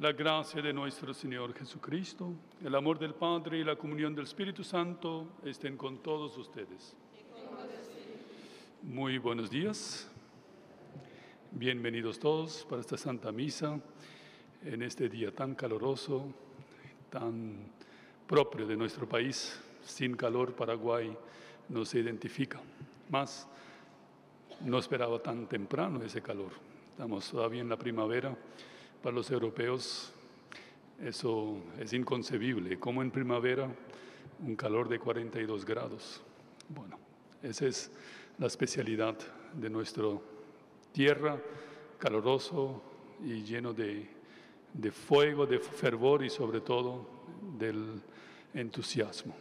La gracia de nuestro Señor Jesucristo, el amor del Padre y la comunión del Espíritu Santo estén con todos ustedes. Muy buenos días. Bienvenidos todos para esta Santa Misa en este día tan caluroso, tan propio de nuestro país. Sin calor, Paraguay no se identifica. Más, no esperaba tan temprano ese calor. Estamos todavía en la primavera. Para los europeos eso es inconcebible. Como en primavera, un calor de 42 grados. Bueno, esa es la especialidad de nuestra tierra, caluroso y lleno de fuego, de fervor y sobre todo del entusiasmo.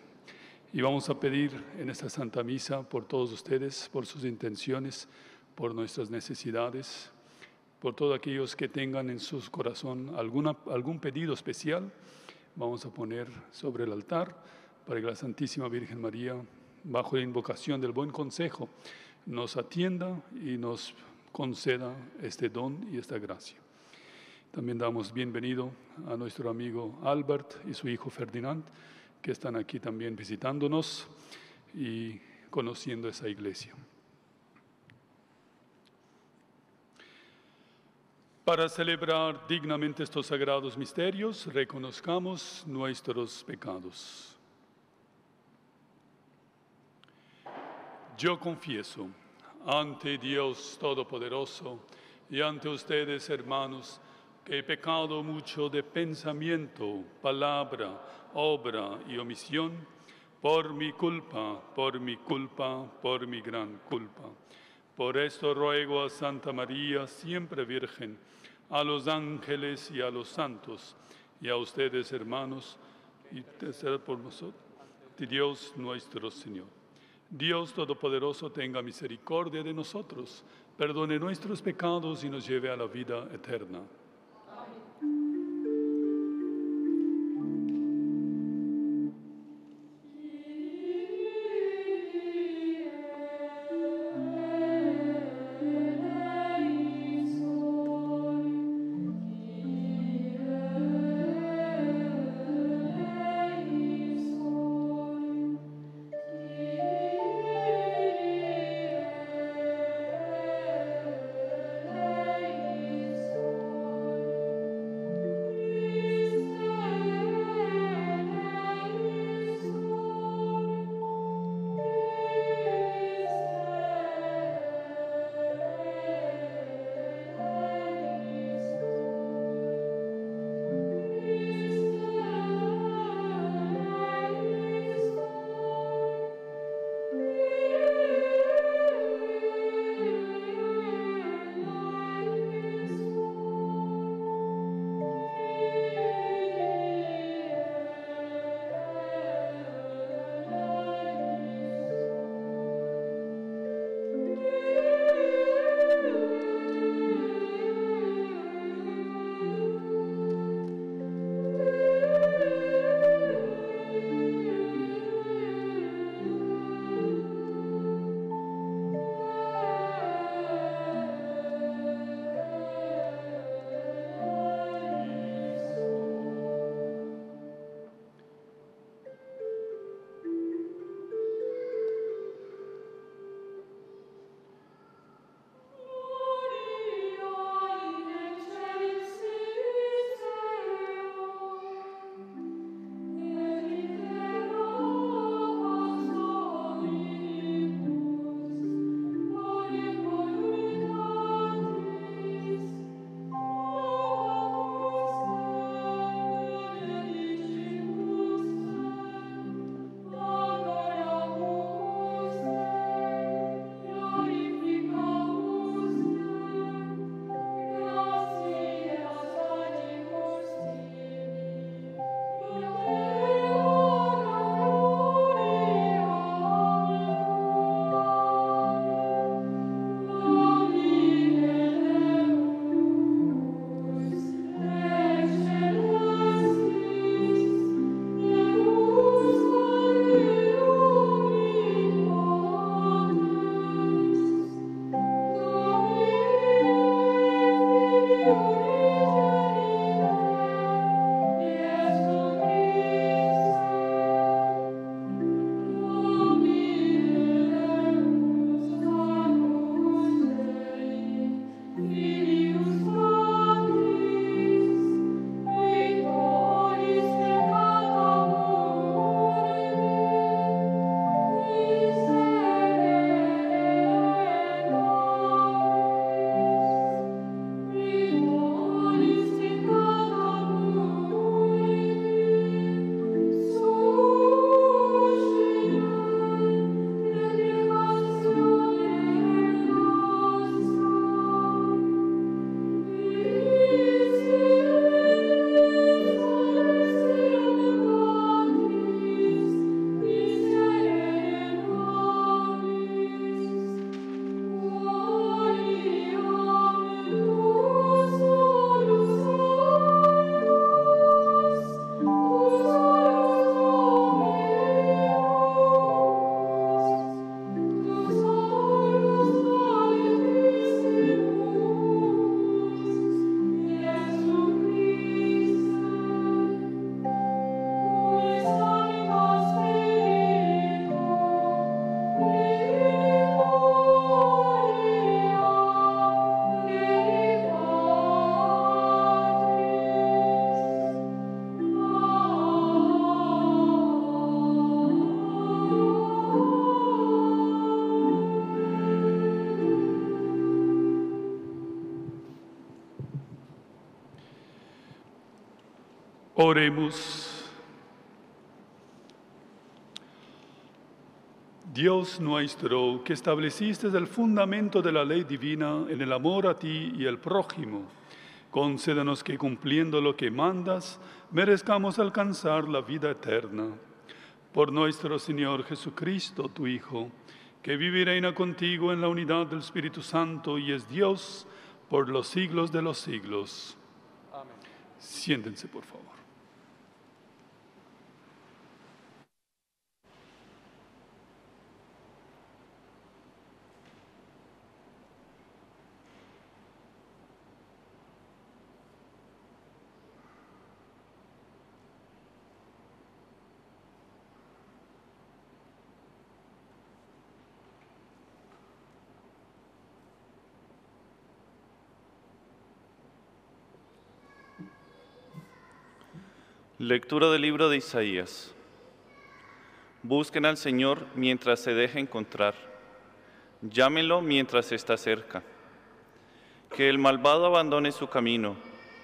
Y vamos a pedir en esta Santa Misa por todos ustedes, por sus intenciones, por nuestras necesidades, por todos aquellos que tengan en su corazón algún pedido especial. Vamos a poner sobre el altar para que la Santísima Virgen María, bajo la invocación del buen consejo, nos atienda y nos conceda este don y esta gracia. También damos bienvenido a nuestro amigo Albert y su hijo Ferdinand, que están aquí también visitándonos y conociendo esa iglesia. Para celebrar dignamente estos sagrados misterios, reconozcamos nuestros pecados. Yo confieso ante Dios Todopoderoso y ante ustedes, hermanos, que he pecado mucho de pensamiento, palabra, obra y omisión, por mi culpa, por mi gran culpa. Por esto ruego a Santa María, siempre Virgen, a los ángeles y a los santos, y a ustedes, hermanos, y interceded por nosotros, de Dios nuestro Señor. Dios Todopoderoso tenga misericordia de nosotros, perdone nuestros pecados y nos lleve a la vida eterna. Oremos. Dios nuestro, que estableciste el fundamento de la ley divina en el amor a ti y al prójimo, concédanos que cumpliendo lo que mandas, merezcamos alcanzar la vida eterna. Por nuestro Señor Jesucristo, tu Hijo, que vive y reina contigo en la unidad del Espíritu Santo y es Dios por los siglos de los siglos. Amén. Siéntense, por favor. Lectura del libro de Isaías. Busquen al Señor mientras se deje encontrar. Llámenlo mientras está cerca. Que el malvado abandone su camino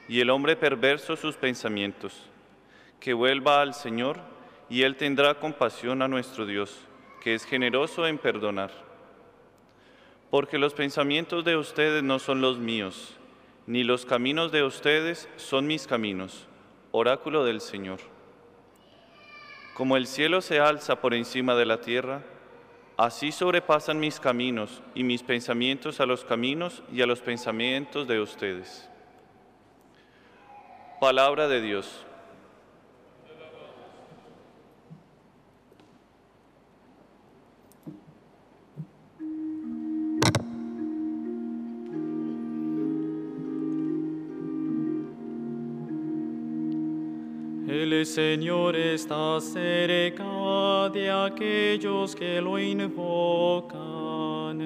y el hombre perverso sus pensamientos. Que vuelva al Señor y Él tendrá compasión a nuestro Dios, que es generoso en perdonar. Porque los pensamientos de ustedes no son los míos, ni los caminos de ustedes son mis caminos. Oráculo del Señor. Como el cielo se alza por encima de la tierra, así sobrepasan mis caminos y mis pensamientos a los caminos y a los pensamientos de ustedes. Palabra de Dios. El Señor está cerca de aquellos que lo invocan.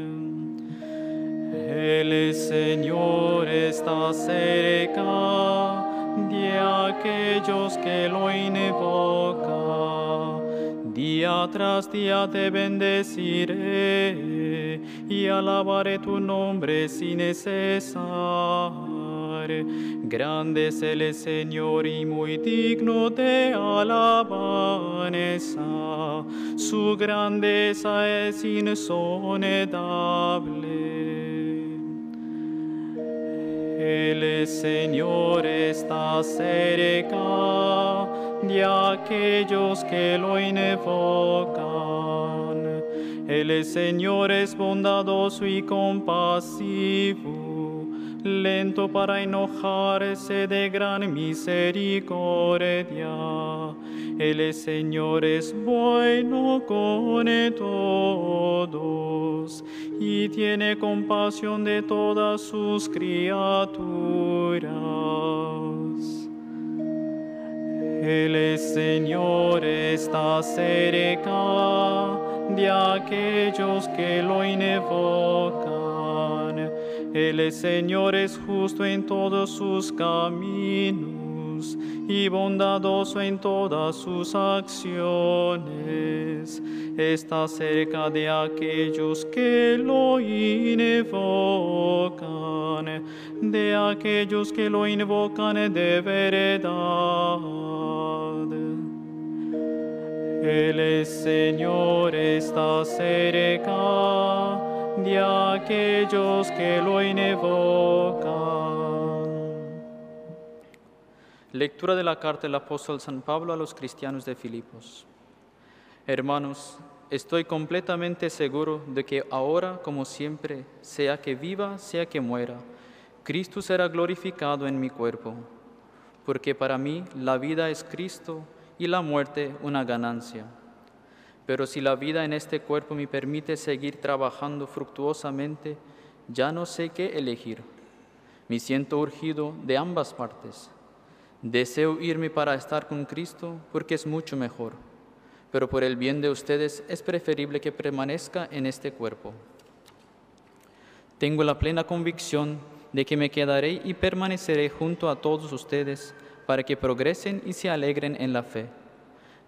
El Señor está cerca de aquellos que lo invocan. Día tras día te bendeciré y alabaré tu nombre sin cesar. Grande es el Señor y muy digno de alabanza. Su grandeza es insondable. El Señor está cerca de aquellos que lo invocan. El Señor es bondadoso y compasivo, lento para enojarse, de gran misericordia. El Señor es bueno con todos y tiene compasión de todas sus criaturas. El Señor está cerca de aquellos que lo invocan. El Señor es justo en todos sus caminos y bondadoso en todas sus acciones. Está cerca de aquellos que lo invocan, de aquellos que lo invocan de verdad. El Señor está cerca de aquellos que lo invocan. Lectura de la carta del apóstol San Pablo a los cristianos de Filipos. Hermanos, estoy completamente seguro de que ahora, como siempre, sea que viva, sea que muera, Cristo será glorificado en mi cuerpo, porque para mí la vida es Cristo y la muerte una ganancia. Pero si la vida en este cuerpo me permite seguir trabajando fructuosamente, ya no sé qué elegir. Me siento urgido de ambas partes. Deseo irme para estar con Cristo porque es mucho mejor, pero por el bien de ustedes es preferible que permanezca en este cuerpo. Tengo la plena convicción de que me quedaré y permaneceré junto a todos ustedes para que progresen y se alegren en la fe.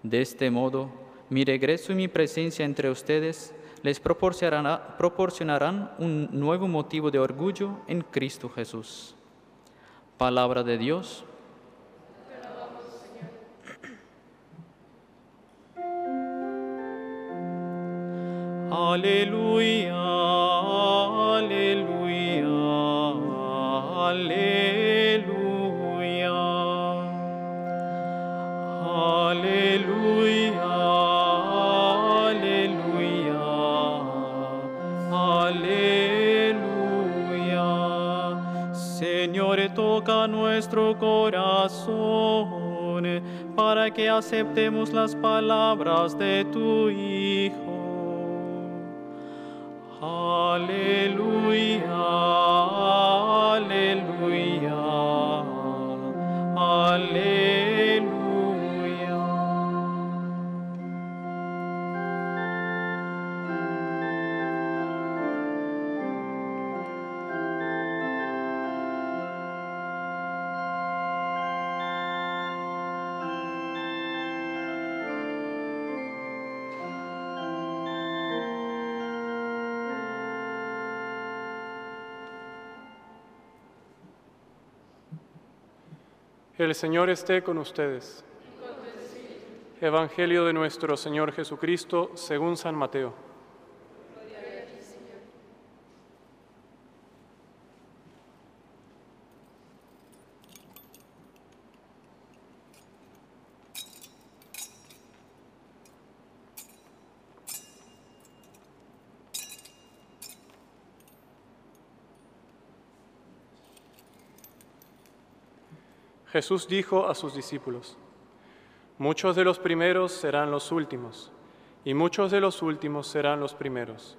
De este modo, mi regreso y mi presencia entre ustedes les proporcionarán un nuevo motivo de orgullo en Cristo Jesús. Palabra de Dios. Te alabamos, Señor. Aleluya, aleluya, aleluya. Aleluya, aleluya, aleluya. Señor, toca nuestro corazón para que aceptemos las palabras de tu Hijo. Aleluya, aleluya, aleluya. El Señor esté con ustedes. Evangelio de nuestro Señor Jesucristo según San Mateo. Jesús dijo a sus discípulos: muchos de los primeros serán los últimos, y muchos de los últimos serán los primeros.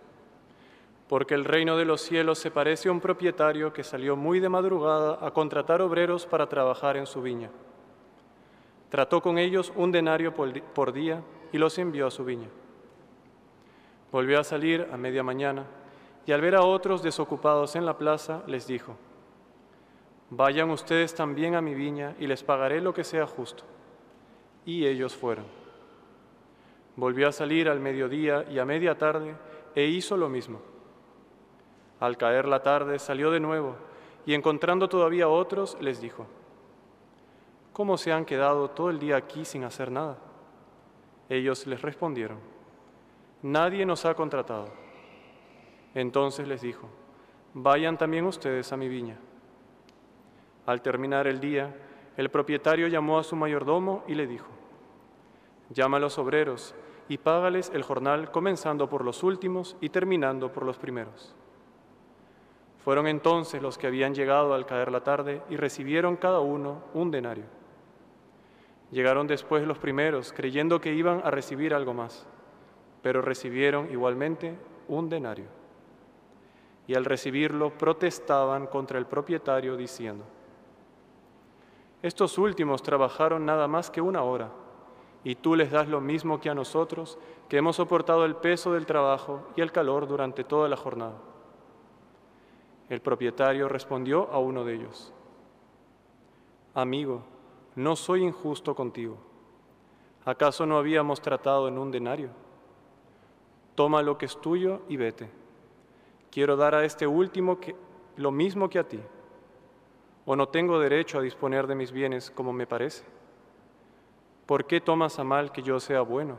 Porque el reino de los cielos se parece a un propietario que salió muy de madrugada a contratar obreros para trabajar en su viña. Trató con ellos 1 denario por día y los envió a su viña. Volvió a salir a media mañana y al ver a otros desocupados en la plaza, les dijo: vayan ustedes también a mi viña y les pagaré lo que sea justo. Y ellos fueron. Volvió a salir al mediodía y a media tarde e hizo lo mismo. Al caer la tarde salió de nuevo y encontrando todavía otros les dijo: ¿cómo se han quedado todo el día aquí sin hacer nada? Ellos les respondieron: nadie nos ha contratado. Entonces les dijo: vayan también ustedes a mi viña. Al terminar el día, el propietario llamó a su mayordomo y le dijo: llama a los obreros y págales el jornal, comenzando por los últimos y terminando por los primeros. Fueron entonces los que habían llegado al caer la tarde y recibieron cada uno 1 denario. Llegaron después los primeros, creyendo que iban a recibir algo más, pero recibieron igualmente 1 denario. Y al recibirlo protestaban contra el propietario diciendo: estos últimos trabajaron nada más que 1 hora, y tú les das lo mismo que a nosotros, que hemos soportado el peso del trabajo y el calor durante toda la jornada. El propietario respondió a uno de ellos: amigo, no soy injusto contigo. ¿Acaso no habíamos tratado en 1 denario? Toma lo que es tuyo y vete. Quiero dar a este último lo mismo que a ti. ¿O no tengo derecho a disponer de mis bienes como me parece? ¿Por qué tomas a mal que yo sea bueno?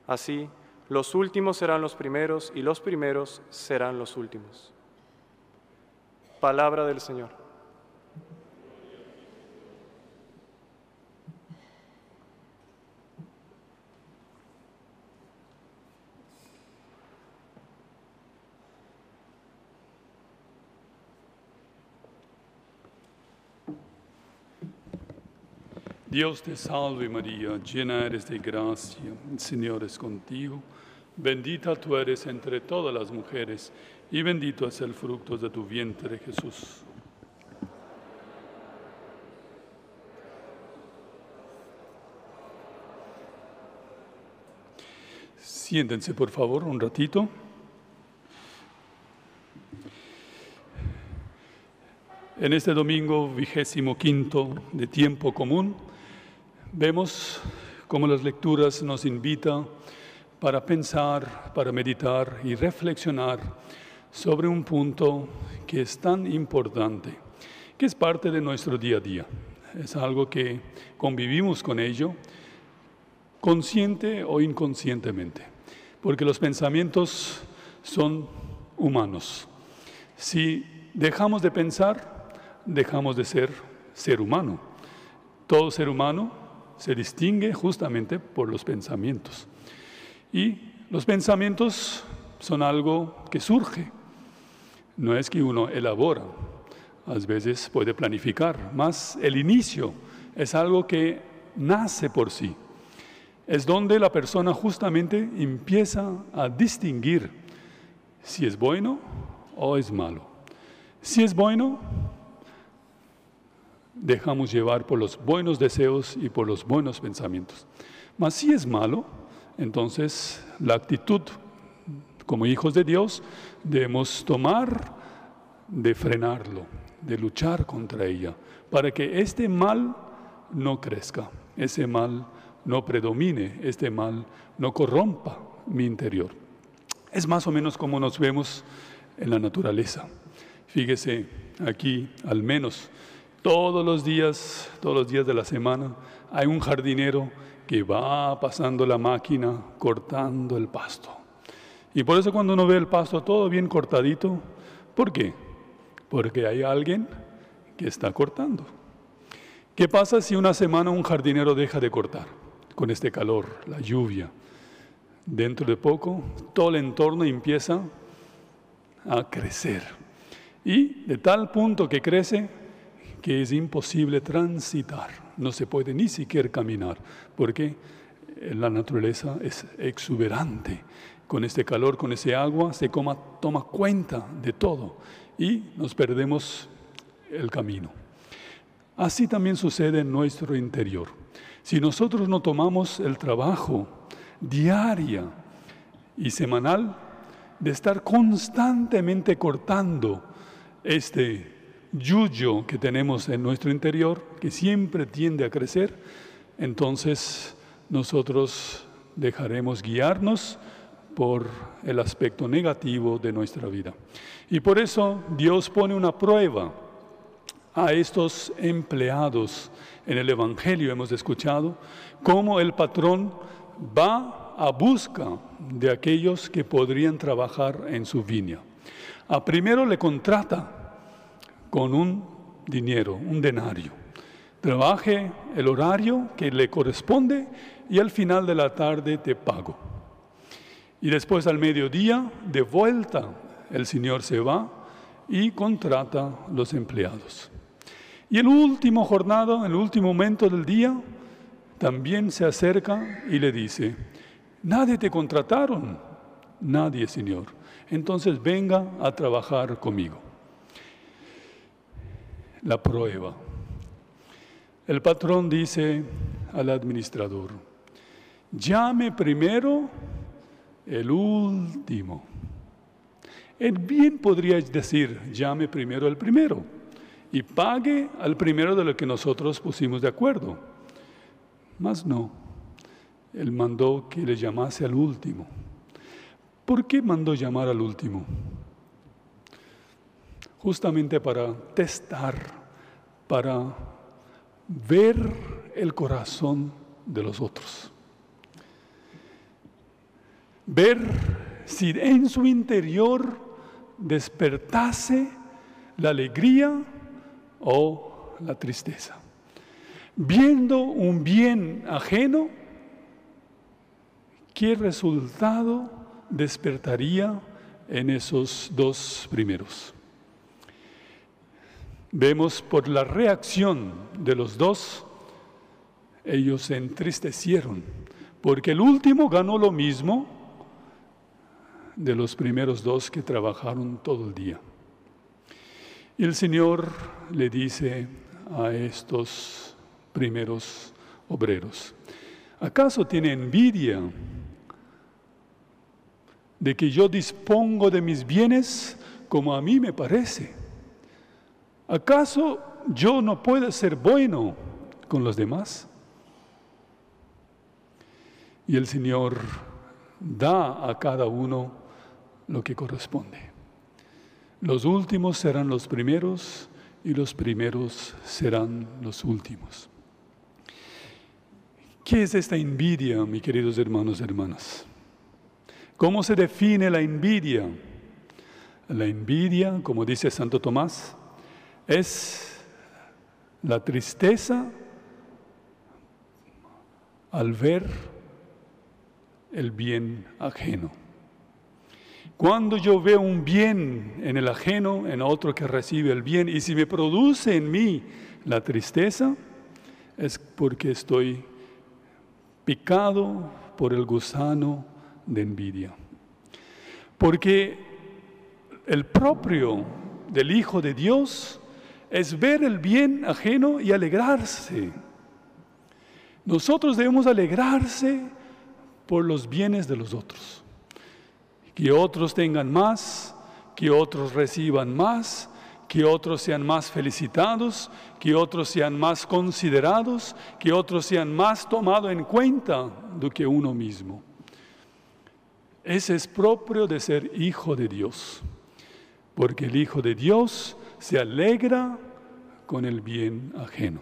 Así, los últimos serán los primeros y los primeros serán los últimos. Palabra del Señor. Dios te salve María, llena eres de gracia, el Señor es contigo. Bendita tú eres entre todas las mujeres, y bendito es el fruto de tu vientre, Jesús. Siéntense, por favor, un ratito. En este domingo 25 de tiempo común, vemos cómo las lecturas nos invitan para pensar, para meditar y reflexionar sobre un punto que es tan importante, que es parte de nuestro día a día. Es algo que convivimos con ello, consciente o inconscientemente. porque los pensamientos son humanos. Si dejamos de pensar, dejamos de ser humano. Todo ser humano se distingue justamente por los pensamientos. Y los pensamientos son algo que surge. No es que uno elabora, a veces puede planificar, más el inicio es algo que nace por sí. Es donde la persona justamente empieza a distinguir si es bueno o es malo. Si es bueno, dejamos llevar por los buenos deseos y por los buenos pensamientos. Mas si es malo, entonces la actitud como hijos de Dios debemos tomar de frenarlo, de luchar contra ella, para que este mal no crezca, ese mal no predomine, este mal no corrompa mi interior. Es más o menos como nos vemos en la naturaleza. Fíjese, aquí al menos todos los días de la semana hay un jardinero que va pasando la máquina cortando el pasto. Y por eso cuando uno ve el pasto todo bien cortadito, ¿por qué? Porque hay alguien que está cortando. ¿Qué pasa si una semana un jardinero deja de cortar? Con este calor, la lluvia. Dentro de poco, todo el entorno empieza a crecer. Y de tal punto que crece que es imposible transitar. No se puede ni siquiera caminar, porque la naturaleza es exuberante. Con este calor, con ese agua, se toma cuenta de todo y nos perdemos el camino. Así también sucede en nuestro interior. Si nosotros no tomamos el trabajo diario y semanal de estar constantemente cortando este yuyo que tenemos en nuestro interior, que siempre tiende a crecer, entonces nosotros dejaremos guiarnos por el aspecto negativo de nuestra vida. Y por eso Dios pone una prueba a estos empleados. En el Evangelio hemos escuchado cómo el patrón va a busca de aquellos que podrían trabajar en su viña. Primero le contrata con un dinero, un denario. Trabaje el horario que le corresponde y al final de la tarde te pago. Y después al mediodía, de vuelta, el Señor se va y contrata los empleados. Y el último jornada, el último momento del día, también se acerca y le dice: nadie te contrataron, nadie, Señor. Entonces venga a trabajar conmigo. La prueba. El patrón dice al administrador: llame primero el último. Él bien podría decir: llame primero el primero y pague al primero de lo que nosotros pusimos de acuerdo. Mas no, él mandó que le llamase al último. ¿Por qué mandó llamar al último? Justamente para testar, para ver el corazón de los otros. Ver si en su interior despertase la alegría o la tristeza. Viendo un bien ajeno, ¿qué resultado despertaría en esos dos primeros? Vemos por la reacción de los dos, ellos se entristecieron, porque el último ganó lo mismo de los primeros dos que trabajaron todo el día. Y el Señor le dice a estos primeros obreros: ¿acaso tiene envidia de que yo dispongo de mis bienes como a mí me parece? ¿Acaso yo no puedo ser bueno con los demás? Y el Señor da a cada uno lo que corresponde. Los últimos serán los primeros y los primeros serán los últimos. ¿Qué es esta envidia, mis queridos hermanos y hermanas? ¿Cómo se define la envidia? La envidia, como dice Santo Tomás, es la tristeza al ver el bien ajeno. Cuando yo veo un bien en el ajeno, en otro que recibe el bien, y si me produce en mí la tristeza, es porque estoy picado por el gusano de envidia. Porque el propio del Hijo de Dios es ver el bien ajeno y alegrarse. Nosotros debemos alegrarse por los bienes de los otros. Que otros tengan más, que otros reciban más, que otros sean más felicitados, que otros sean más considerados, que otros sean más tomados en cuenta do que uno mismo. Ese es propio de ser hijo de Dios, porque el Hijo de Dios se alegra con el bien ajeno.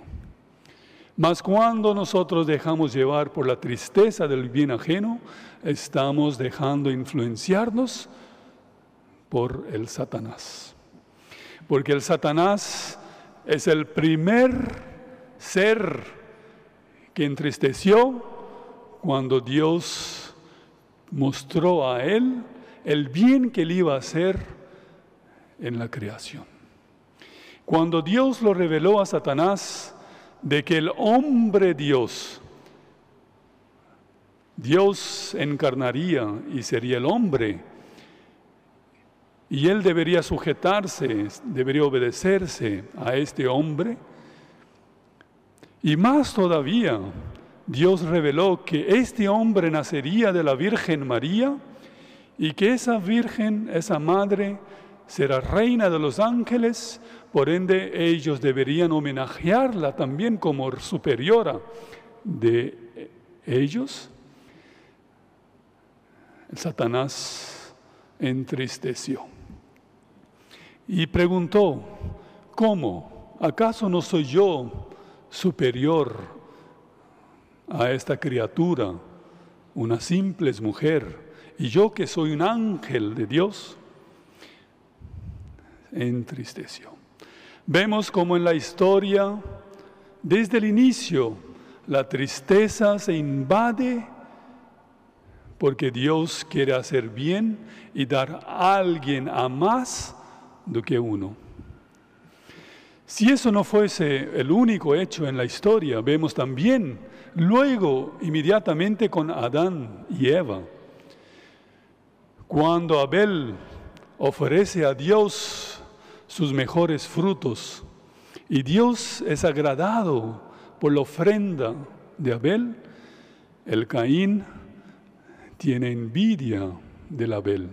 Mas cuando nosotros dejamos llevar por la tristeza del bien ajeno, estamos dejando influenciarnos por el Satanás. Porque el Satanás es el primer ser que entristeció cuando Dios mostró a él el bien que él iba a hacer en la creación. Cuando Dios lo reveló a Satanás, de que el hombre Dios encarnaría y sería el hombre, y él debería sujetarse, debería obedecerse a este hombre, y más todavía, Dios reveló que este hombre nacería de la Virgen María, y que esa Virgen, esa Madre, será reina de los ángeles. Por ende, ellos deberían homenajearla también como superiora de ellos. El Satanás entristeció y preguntó, ¿cómo? ¿Acaso no soy yo superior a esta criatura, una simple mujer, y yo que soy un ángel de Dios? Entristeció. Vemos como en la historia, desde el inicio, la tristeza se invade porque Dios quiere hacer bien y dar a alguien a más do que uno. Si eso no fuese el único hecho en la historia, vemos también luego, inmediatamente con Adán y Eva, cuando Abel ofrece a Dios sus mejores frutos, y Dios es agradado por la ofrenda de Abel, el Caín tiene envidia del Abel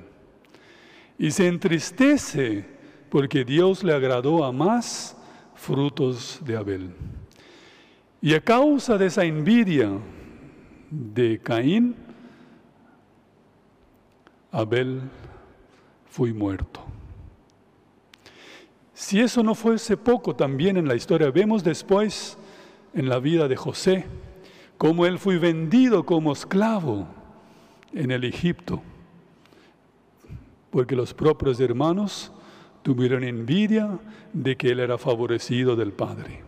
y se entristece porque Dios le agradó a más frutos de Abel. Y a causa de esa envidia de Caín, Abel fue muerto. Si eso no fuese poco también en la historia, vemos después en la vida de José, cómo él fue vendido como esclavo en el Egipto, porque los propios hermanos tuvieron envidia de que él era favorecido del Padre.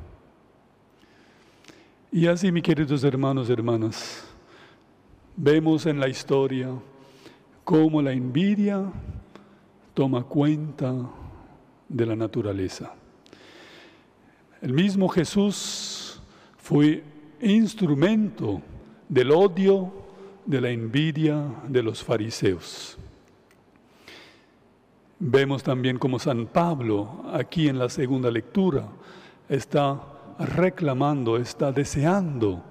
Y así, mis queridos hermanos y hermanas, vemos en la historia cómo la envidia toma cuenta de la naturaleza. El mismo Jesús fue instrumento del odio, de la envidia de los fariseos. Vemos también como San Pablo, aquí en la segunda lectura, está reclamando, está deseando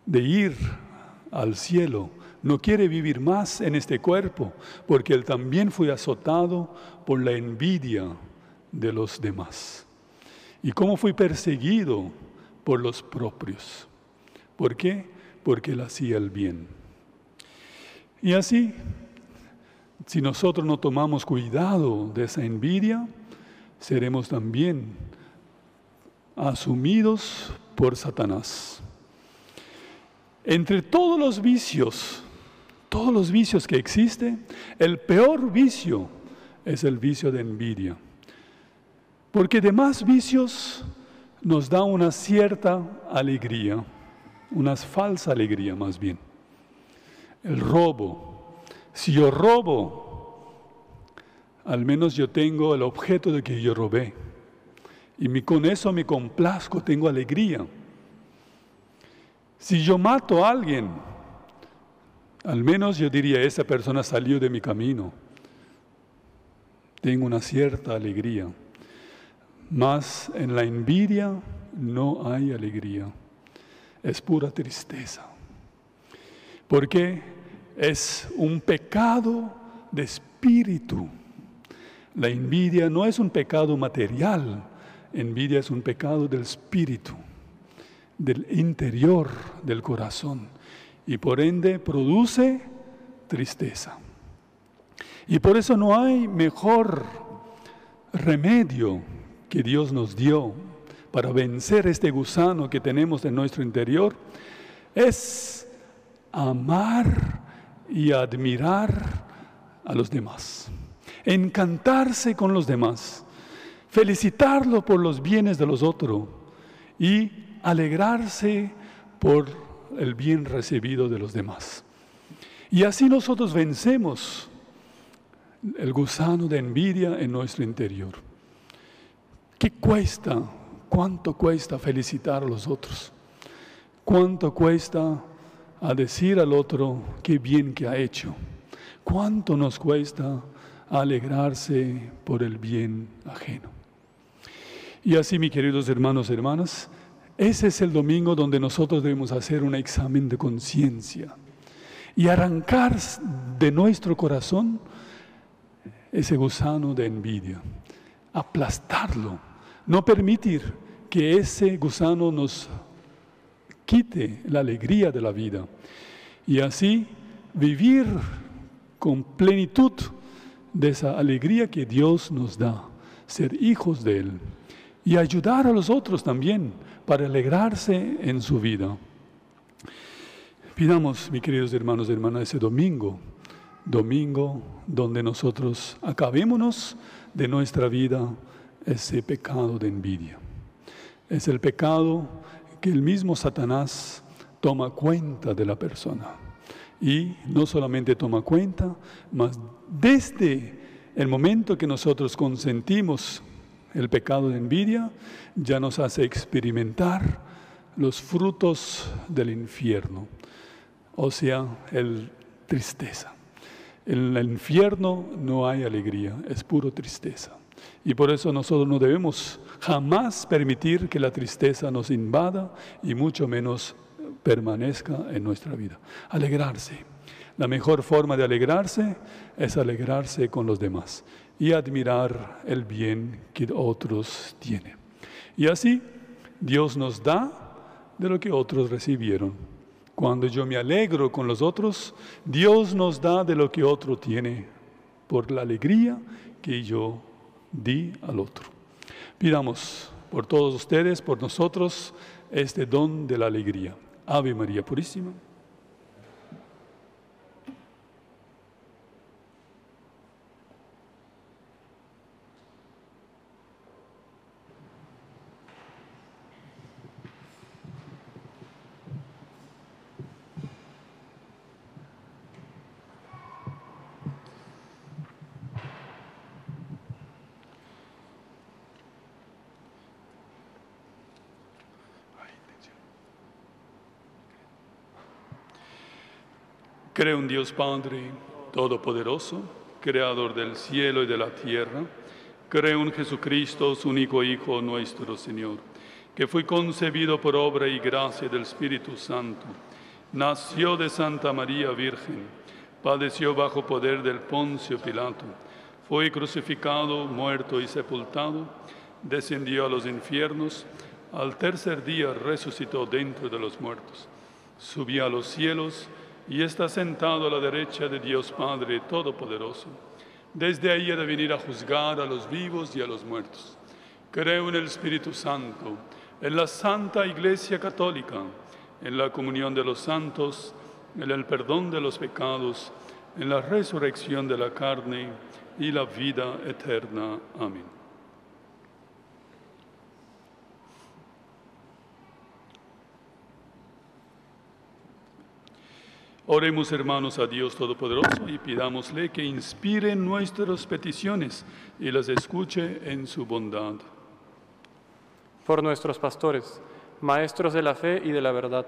de ir al cielo. No quiere vivir más en este cuerpo, porque él también fue azotado por la envidia de los demás. ¿Y cómo fue perseguido? Por los propios. ¿Por qué? Porque él hacía el bien. Y así, si nosotros no tomamos cuidado de esa envidia, seremos también asumidos por Satanás. Entre todos los vicios todos los vicios que existen, el peor vicio es el vicio de envidia. Porque demás vicios nos da una cierta alegría, una falsa alegría más bien. El robo. Si yo robo, al menos yo tengo el objeto de que yo robé. Y con eso me complazco, tengo alegría. Si yo mato a alguien, al menos yo diría, esa persona salió de mi camino. Tengo una cierta alegría. Mas en la envidia no hay alegría. Es pura tristeza. Porque es un pecado de espíritu. La envidia no es un pecado material. Envidia es un pecado del espíritu, del interior del corazón. Y por ende produce tristeza. Y por eso no hay mejor remedio que Dios nos dio para vencer este gusano que tenemos en nuestro interior, es amar y admirar a los demás, encantarse con los demás, felicitarlo por los bienes de los otros y alegrarse por el bien recibido de los demás. Y así nosotros vencemos el gusano de envidia en nuestro interior. ¿Qué cuesta? ¿Cuánto cuesta felicitar a los otros? ¿Cuánto cuesta a decir al otro qué bien que ha hecho? ¿Cuánto nos cuesta alegrarse por el bien ajeno? Y así, mis queridos hermanos y hermanas, ese es el domingo donde nosotros debemos hacer un examen de conciencia y arrancar de nuestro corazón ese gusano de envidia, aplastarlo, no permitir que ese gusano nos quite la alegría de la vida y así vivir con plenitud de esa alegría que Dios nos da, ser hijos de Él y ayudar a los otros también para alegrarse en su vida. Pidamos, mis queridos hermanos y hermanas, ese domingo donde nosotros acabémonos de nuestra vida ese pecado de envidia. Es el pecado que el mismo Satanás toma cuenta de la persona. Y no solamente toma cuenta, mas desde el momento que nosotros consentimos el pecado de envidia, ya nos hace experimentar los frutos del infierno, o sea, tristeza. En el infierno no hay alegría, es puro tristeza. Y por eso nosotros no debemos jamás permitir que la tristeza nos invada y mucho menos permanezca en nuestra vida. Alegrarse. La mejor forma de alegrarse es alegrarse con los demás y admirar el bien que otros tienen. Y así Dios nos da de lo que otros recibieron. Cuando yo me alegro con los otros, Dios nos da de lo que otro tiene por la alegría que yo di al otro. Pidamos por todos ustedes, por nosotros, este don de la alegría. Ave María Purísima. Creo en Dios Padre Todopoderoso, Creador del cielo y de la tierra. Creo en Jesucristo, su único Hijo, nuestro Señor, que fue concebido por obra y gracia del Espíritu Santo. Nació de Santa María Virgen, padeció bajo poder del Poncio Pilato, fue crucificado, muerto y sepultado, descendió a los infiernos, al tercer día resucitó dentro de los muertos, subió a los cielos y está sentado a la derecha de Dios Padre Todopoderoso. Desde ahí ha de venir a juzgar a los vivos y a los muertos. Creo en el Espíritu Santo, en la Santa Iglesia Católica, en la comunión de los santos, en el perdón de los pecados, en la resurrección de la carne y la vida eterna. Amén. Oremos, hermanos, a Dios Todopoderoso y pidámosle que inspire nuestras peticiones y las escuche en su bondad. Por nuestros pastores, maestros de la fe y de la verdad,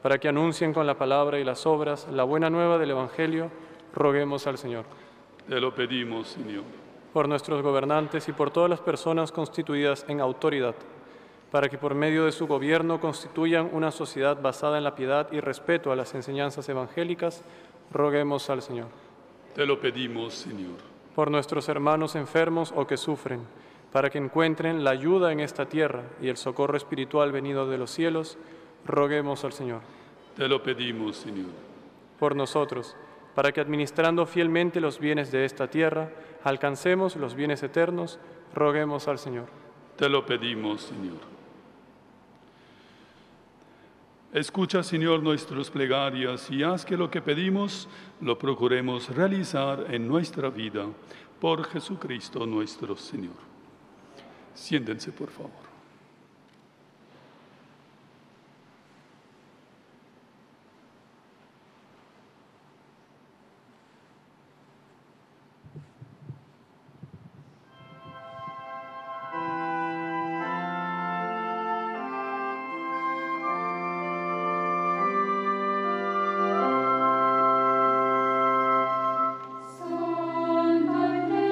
para que anuncien con la palabra y las obras la buena nueva del Evangelio, roguemos al Señor. Te lo pedimos, Señor. Por nuestros gobernantes y por todas las personas constituidas en autoridad, para que por medio de su gobierno constituyan una sociedad basada en la piedad y respeto a las enseñanzas evangélicas, roguemos al Señor. Te lo pedimos, Señor. Por nuestros hermanos enfermos o que sufren, para que encuentren la ayuda en esta tierra y el socorro espiritual venido de los cielos, roguemos al Señor. Te lo pedimos, Señor. Por nosotros, para que administrando fielmente los bienes de esta tierra, alcancemos los bienes eternos, roguemos al Señor. Te lo pedimos, Señor. Escucha, Señor, nuestras plegarias y haz que lo que pedimos lo procuremos realizar en nuestra vida por Jesucristo nuestro Señor. Siéntense, por favor. Sancta Maria,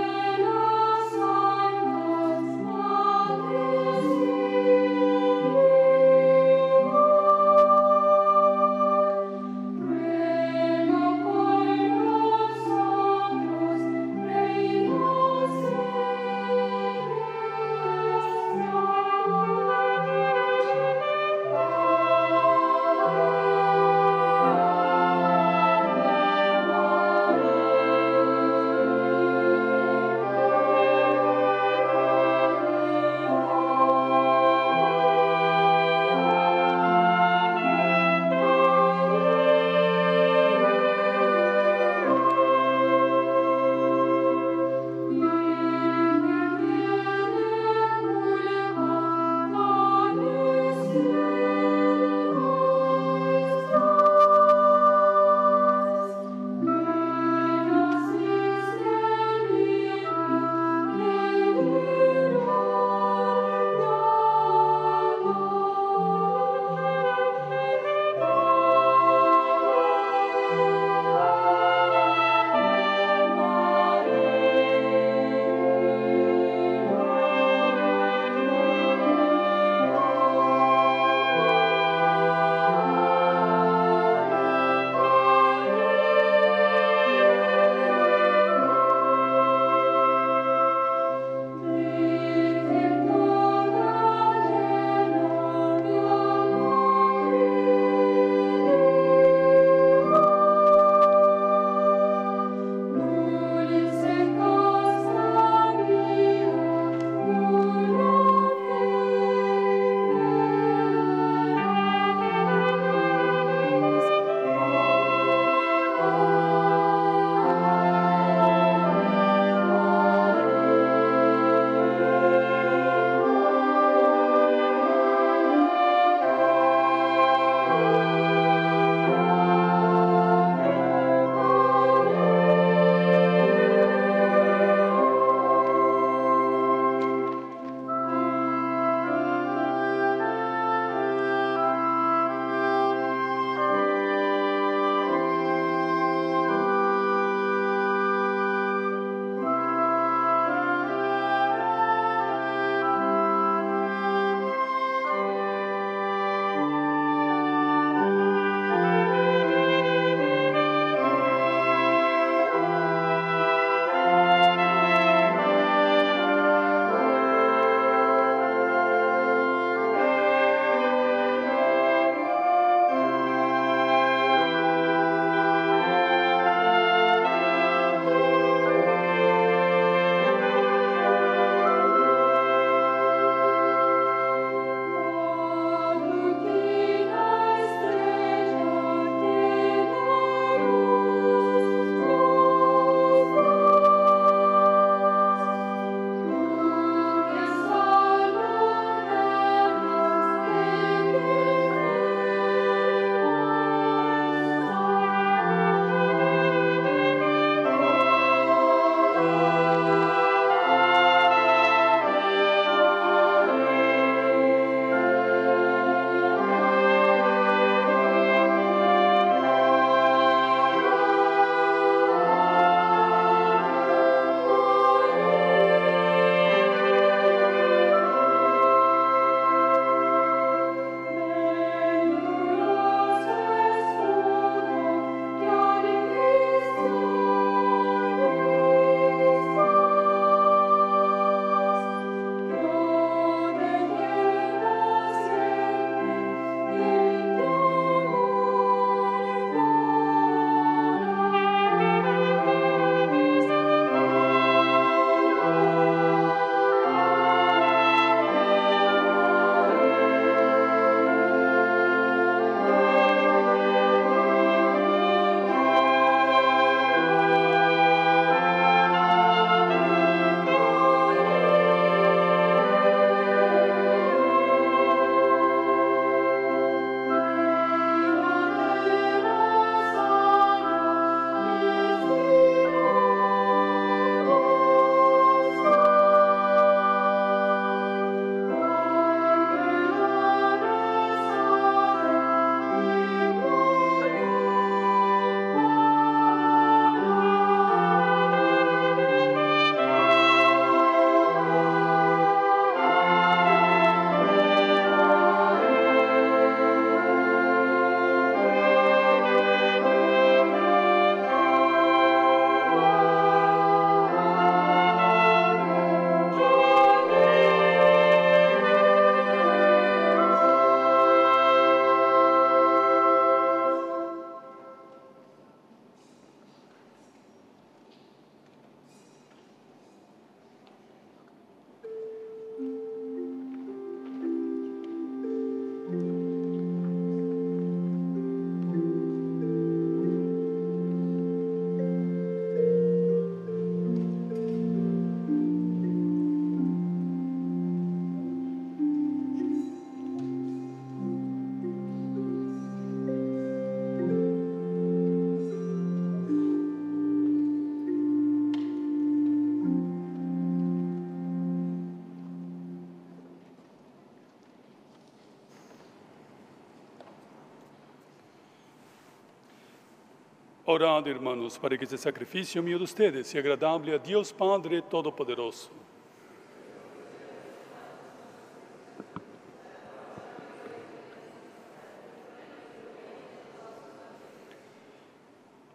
Orad, hermanos, para que este sacrificio mío de ustedes sea agradable a Dios Padre Todopoderoso.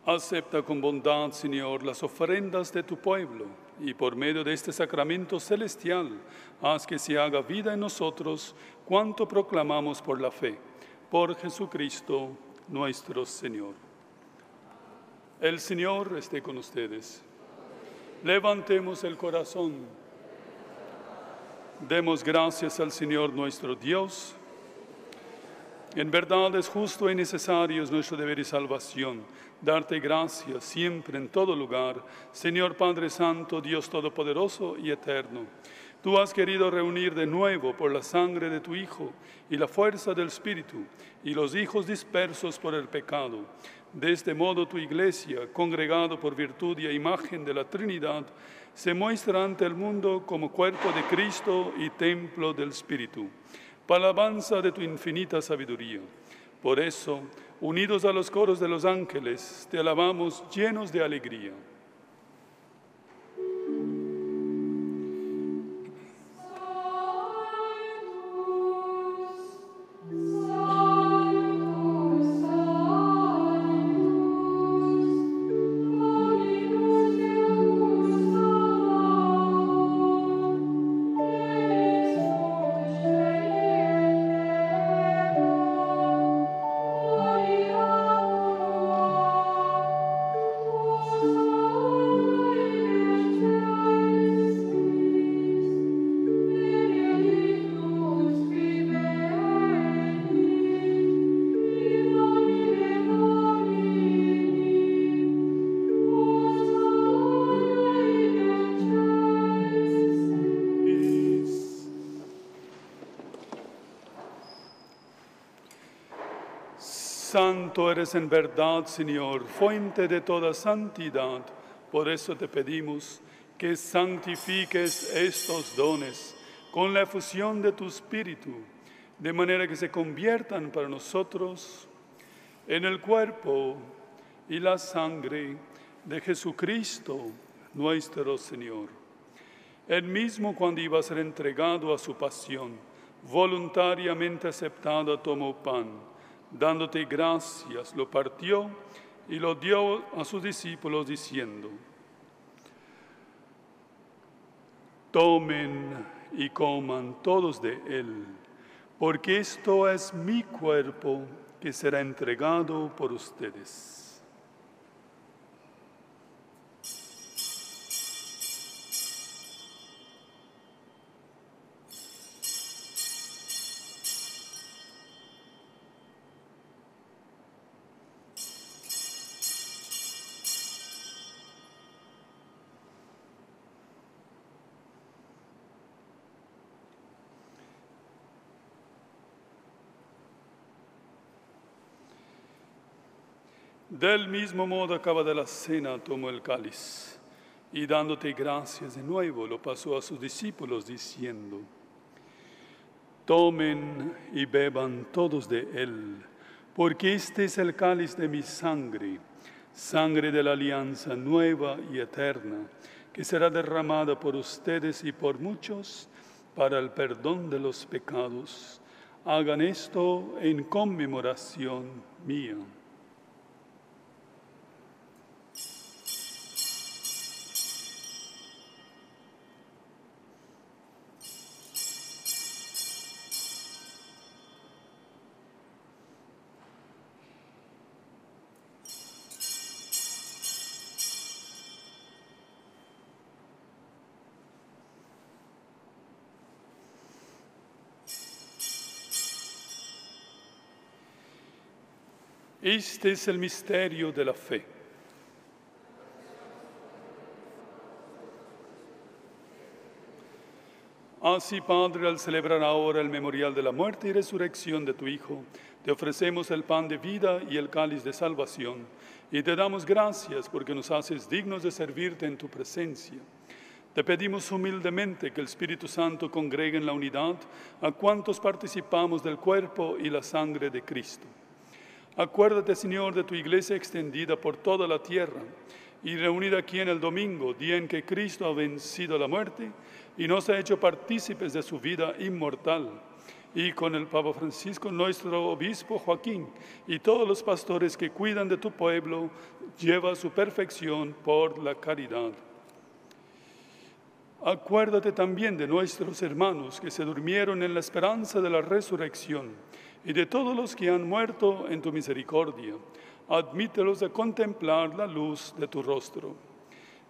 Acepta con bondad, Señor, las ofrendas de tu pueblo, y por medio de este sacramento celestial, haz que se haga vida en nosotros cuanto proclamamos por la fe. Por Jesucristo nuestro Señor. El Señor esté con ustedes. Levantemos el corazón. Demos gracias al Señor nuestro Dios. En verdad es justo y necesario, es nuestro deber y salvación, darte gracias siempre en todo lugar, Señor Padre Santo, Dios Todopoderoso y Eterno. Tú has querido reunir de nuevo por la sangre de tu Hijo y la fuerza del Espíritu y los hijos dispersos por el pecado. De este modo tu Iglesia, congregado por virtud y a imagen de la Trinidad, se muestra ante el mundo como cuerpo de Cristo y templo del Espíritu, para alabanza de tu infinita sabiduría. Por eso, unidos a los coros de los ángeles, te alabamos llenos de alegría. Santo eres en verdad, Señor, fuente de toda santidad. Por eso te pedimos que santifiques estos dones con la efusión de tu Espíritu, de manera que se conviertan para nosotros en el cuerpo y la sangre de Jesucristo, nuestro Señor. Él mismo, cuando iba a ser entregado a su pasión, voluntariamente aceptado, tomó pan. Dándote gracias, lo partió y lo dio a sus discípulos diciendo: tomen y coman todos de él, porque esto es mi cuerpo que será entregado por ustedes. Del mismo modo, acabada la cena, tomó el cáliz y dándote gracias de nuevo, lo pasó a sus discípulos diciendo: tomen y beban todos de él, porque este es el cáliz de mi sangre, sangre de la alianza nueva y eterna, que será derramada por ustedes y por muchos para el perdón de los pecados. Hagan esto en conmemoración mía. Este es el misterio de la fe. Así, Padre, al celebrar ahora el memorial de la muerte y resurrección de tu Hijo, te ofrecemos el pan de vida y el cáliz de salvación, y te damos gracias porque nos haces dignos de servirte en tu presencia. Te pedimos humildemente que el Espíritu Santo congregue en la unidad a cuantos participamos del cuerpo y la sangre de Cristo. Acuérdate, Señor, de tu iglesia extendida por toda la tierra y reunida aquí en el domingo, día en que Cristo ha vencido la muerte y nos ha hecho partícipes de su vida inmortal. Y con el Papa Francisco, nuestro obispo Joaquín, y todos los pastores que cuidan de tu pueblo, lleva a su perfección por la caridad. Acuérdate también de nuestros hermanos que se durmieron en la esperanza de la resurrección y de todos los que han muerto en tu misericordia. Admítelos a contemplar la luz de tu rostro.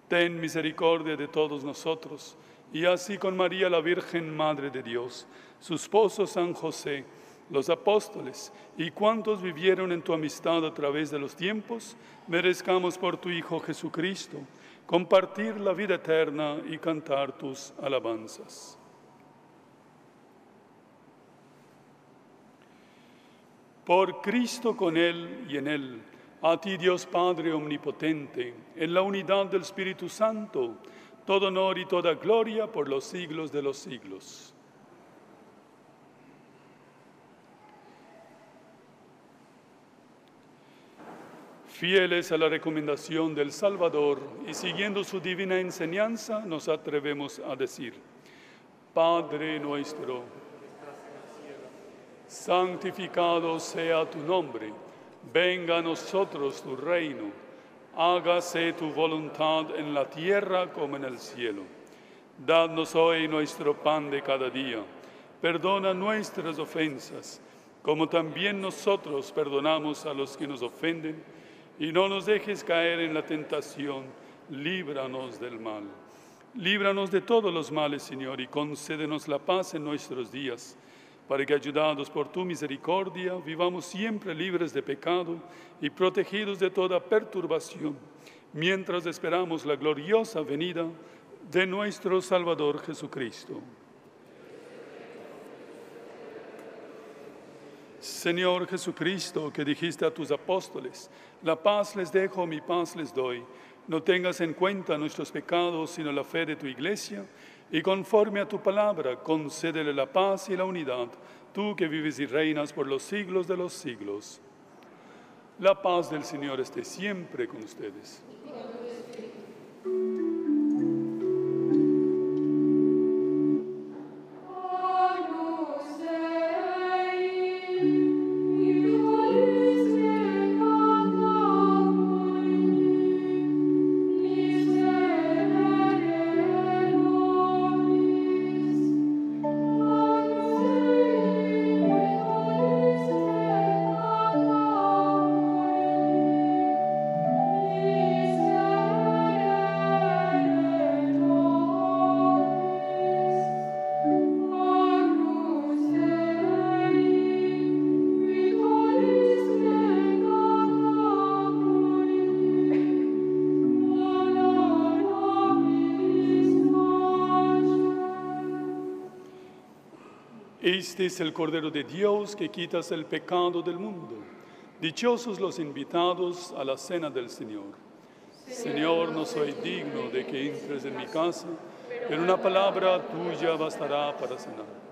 Ten misericordia de todos nosotros, y así con María la Virgen, Madre de Dios, su esposo San José, los apóstoles y cuantos vivieron en tu amistad a través de los tiempos, merezcamos por tu Hijo Jesucristo compartir la vida eterna y cantar tus alabanzas. Por Cristo, con Él y en Él, a ti Dios Padre Omnipotente, en la unidad del Espíritu Santo, todo honor y toda gloria por los siglos de los siglos. Fieles a la recomendación del Salvador y siguiendo su divina enseñanza, nos atrevemos a decir: Padre nuestro, santificado sea tu nombre, venga a nosotros tu reino, hágase tu voluntad en la tierra como en el cielo. Dadnos hoy nuestro pan de cada día, perdona nuestras ofensas, como también nosotros perdonamos a los que nos ofenden, y no nos dejes caer en la tentación, líbranos del mal. Líbranos de todos los males, Señor, y concédenos la paz en nuestros días, para que, ayudados por tu misericordia, vivamos siempre libres de pecado y protegidos de toda perturbación, mientras esperamos la gloriosa venida de nuestro Salvador Jesucristo. Señor Jesucristo, que dijiste a tus apóstoles: la paz les dejo, mi paz les doy. No tengas en cuenta nuestros pecados, sino la fe de tu iglesia, y conforme a tu palabra, concédele la paz y la unidad, tú que vives y reinas por los siglos de los siglos. La paz del Señor esté siempre con ustedes. Este es el Cordero de Dios que quitas el pecado del mundo. Dichosos los invitados a la cena del Señor. Señor, no soy digno de que entres en mi casa, pero una palabra tuya bastará para sanar.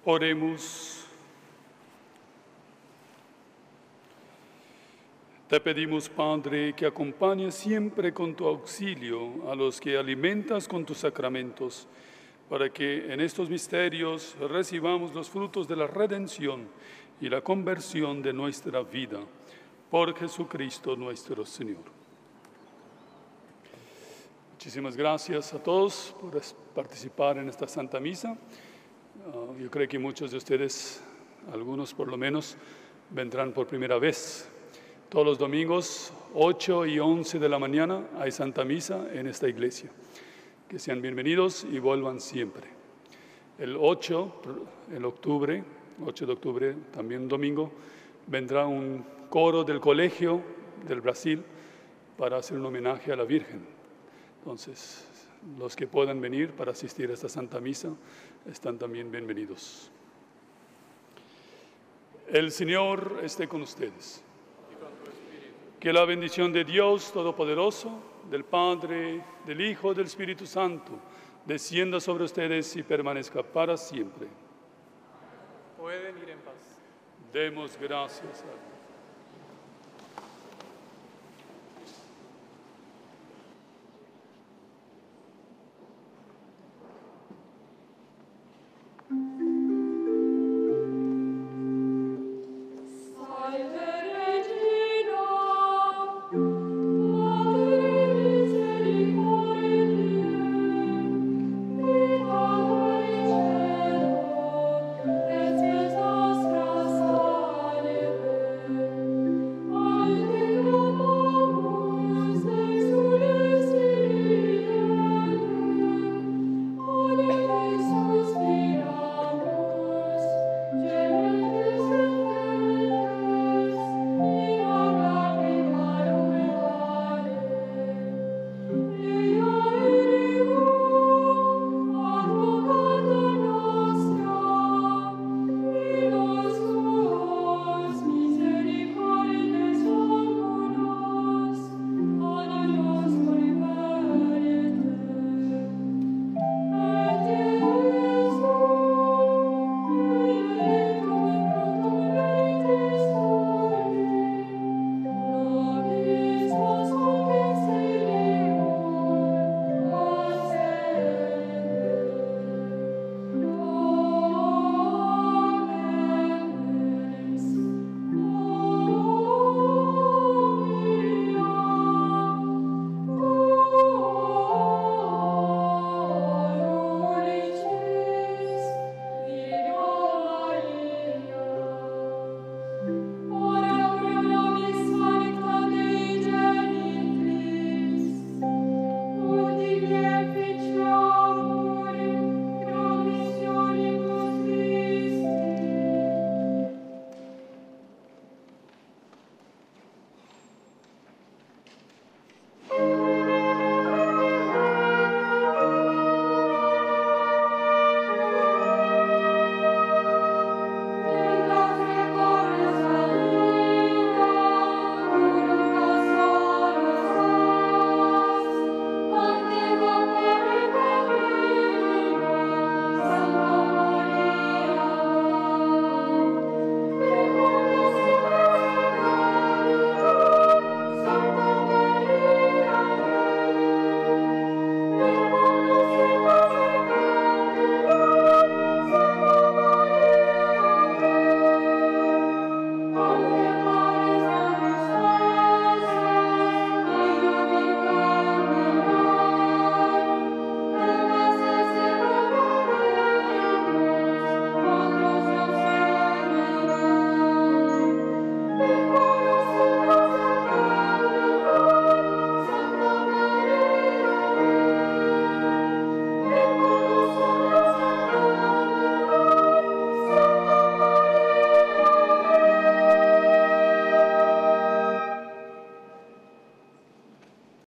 Oremos. Te pedimos, Padre, que acompañes siempre con tu auxilio a los que alimentas con tus sacramentos, para que en estos misterios recibamos los frutos de la redención y la conversión de nuestra vida. Por Jesucristo nuestro Señor. Muchísimas gracias a todos por participar en esta Santa Misa. Yo creo que muchos de ustedes, algunos por lo menos, vendrán por primera vez. Todos los domingos, 8 y 11 de la mañana, hay Santa Misa en esta iglesia. Que sean bienvenidos y vuelvan siempre. El 8 de octubre, también domingo, vendrá un coro del colegio del Brasil para hacer un homenaje a la Virgen. Entonces, los que puedan venir para asistir a esta Santa Misa están también bienvenidos. El Señor esté con ustedes. Que la bendición de Dios Todopoderoso, del Padre, del Hijo, del Espíritu Santo, descienda sobre ustedes y permanezca para siempre. Pueden ir en paz. Demos gracias a Dios.